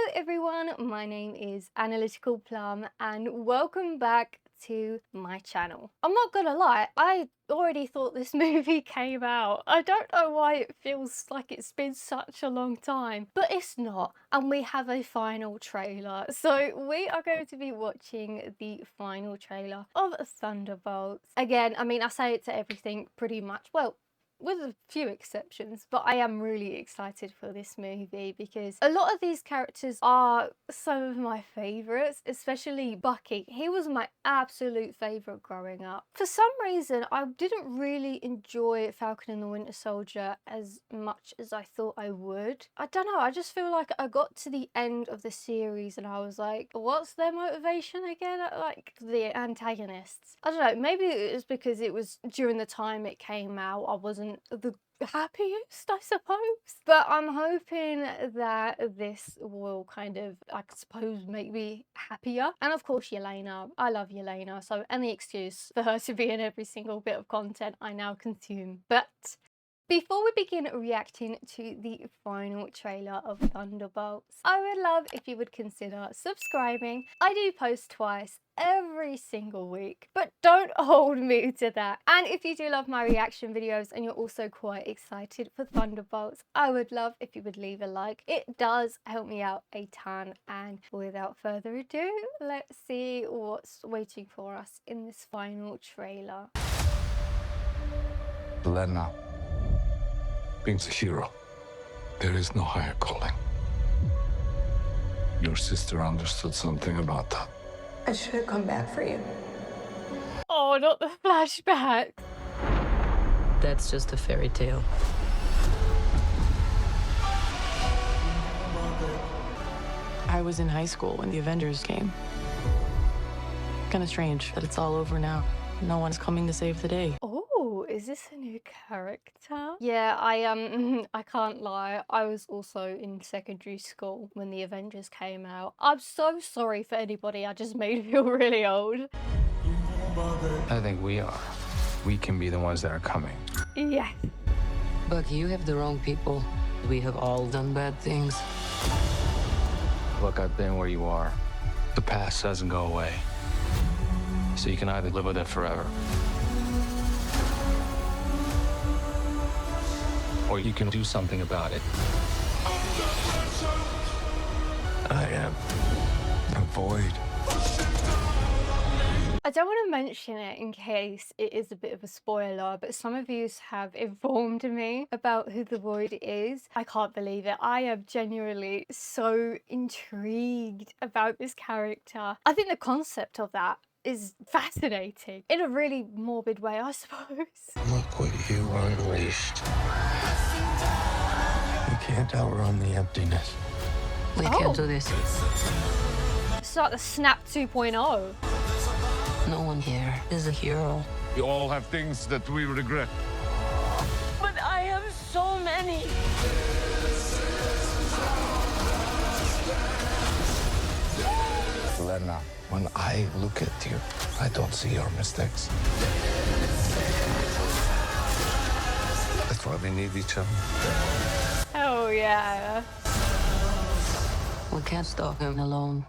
Hello everyone, my name is Analyticalplum and welcome back to my channel. I'm not gonna lie, I already thought this movie came out. I don't know why it feels like it's been such a long time, but it's not. And we have a final trailer. So we are going to be watching the final trailer of Thunderbolts. Again, I mean, I say it to everything pretty much, well, with a few exceptions, but I am really excited for this movie because a lot of these characters are some of my favourites, especially Bucky. He was my absolute favourite growing up. For some reason, I didn't really enjoy Falcon and the Winter Soldier as much as I thought I would. I don't know, I just feel like I got to the end of the series and I was like, what's their motivation again? Like, the antagonists. I don't know, maybe it was because it was during the time it came out, I wasn't the happiest, I suppose, but I'm hoping that this will kind of, I suppose, make me happier. And of course Yelena, I love Yelena, so any excuse for her to be in every single bit of content I now consume. But before we begin reacting to the final trailer of Thunderbolts, I would love if you would consider subscribing. I do post twice every single week, but don't hold me to that. And if you do love my reaction videos and you're also quite excited for Thunderbolts, I would love if you would leave a like. It does help me out a ton. And without further ado, let's see what's waiting for us in this final trailer. Lena, being a hero, there is no higher calling. Your sister understood something about that. I should have come back for you. Oh, not the flashback. That's just a fairy tale. I was in high school when the Avengers came. Kinda strange that it's all over now. No one's coming to save the day. Oh, is this a new character? Yeah, I can't lie. I was also in secondary school when the Avengers came out. I'm so sorry for anybody I just made feel really old. I think we are. We can be the ones that are coming. Yeah. Bucky, you have the wrong people. We have all done bad things. Look, I've been where you are. The past doesn't go away. So you can either live with it forever, or you can do something about it. I am a void. I don't want to mention it in case it is a bit of a spoiler, but some of you have informed me about who the Void is. I can't believe it. I am genuinely so intrigued about this character. I think the concept of that is fascinating in a really morbid way, I suppose. Look what you unleashed. You can't outrun the emptiness. We can't do this. It's like the Snap 2.0. No one here is a hero. We all have things that we regret. But I have so many. Lena, when I look at you, I don't see your mistakes. That's why we need each other. Oh yeah. We can't stop him alone.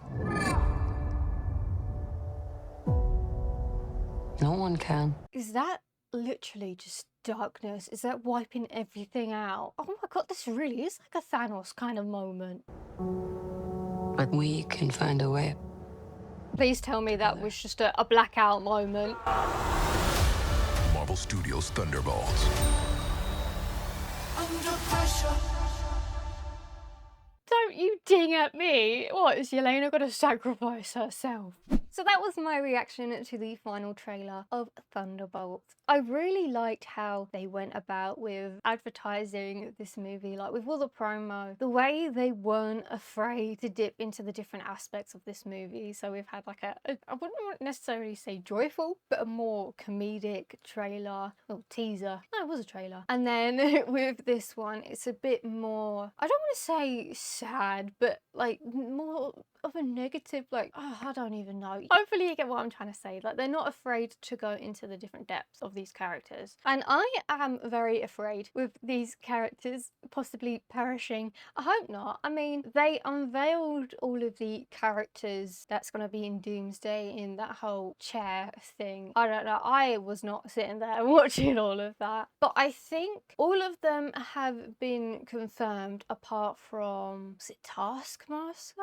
No one can. Is that literally just darkness? Is that wiping everything out? Oh my god, this really is like a Thanos kind of moment. But we can find a way. Please tell me that was just a blackout moment. Marvel Studios' Thunderbolts. Under pressure. Don't you ding at me. What, is Yelena gonna sacrifice herself? So that was my reaction to the final trailer of Thunderbolts. I really liked how they went about with advertising this movie, like with all the promo, the way they weren't afraid to dip into the different aspects of this movie. So we've had like I wouldn't necessarily say joyful, but a more comedic trailer, well, teaser. No, it was a trailer. And then with this one, it's a bit more, I don't want to say sad, but like more of a negative, like, oh, I don't even know. hopefully you get what I'm trying to say. Like, they're not afraid to go into the different depths of these characters. And I am very afraid with these characters possibly perishing. I hope not. I mean, they unveiled all of the characters that's going to be in Doomsday in that whole chair thing. I don't know. I was not sitting there watching all of that. But I think all of them have been confirmed apart from, was it Taskmaster?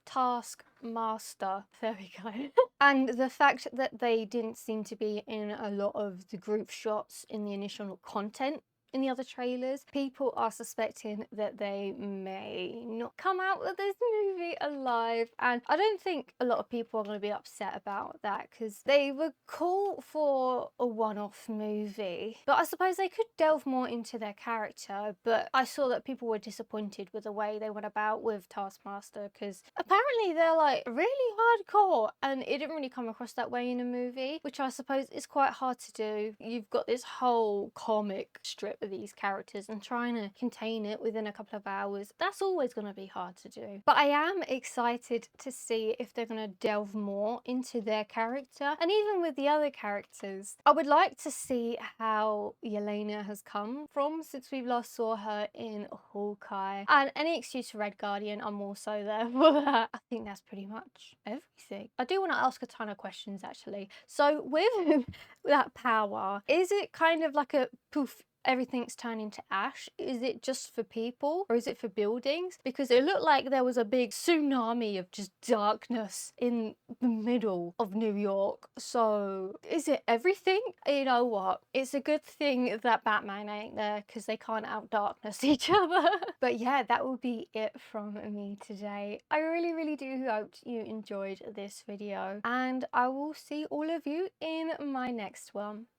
Taskmaster, there we go. And the fact that they didn't seem to be in a lot of the group shots in the initial content in the other trailers, people are suspecting that they may not come out of this movie alive. And I don't think a lot of people are going to be upset about that, because they were cool for a one-off movie, but I suppose they could delve more into their character. But I saw that people were disappointed with the way they went about with Taskmaster, because apparently they're like really hardcore, and it didn't really come across that way in a movie, which I suppose is quite hard to do. You've got this whole comic strip of these characters, and trying to contain it within a couple of hours, that's always going to be hard to do. But I am excited to see if they're going to delve more into their character. And even with the other characters, I would like to see how Yelena has come from since we last saw her in Hawkeye. And any excuse for Red Guardian, I'm also there for that. I think that's pretty much everything. I do want to ask a ton of questions actually. So with that power, is it kind of like a poof, everything's turning to ash? Is it just for people, or is it for buildings? Because it looked like there was a big tsunami of just darkness in the middle of New York. So is it everything? You know what, it's a good thing that Batman ain't there, because they can't out darkness each other. But yeah, that will be it from me today. I really do hope you enjoyed this video, and I will see all of you in my next one.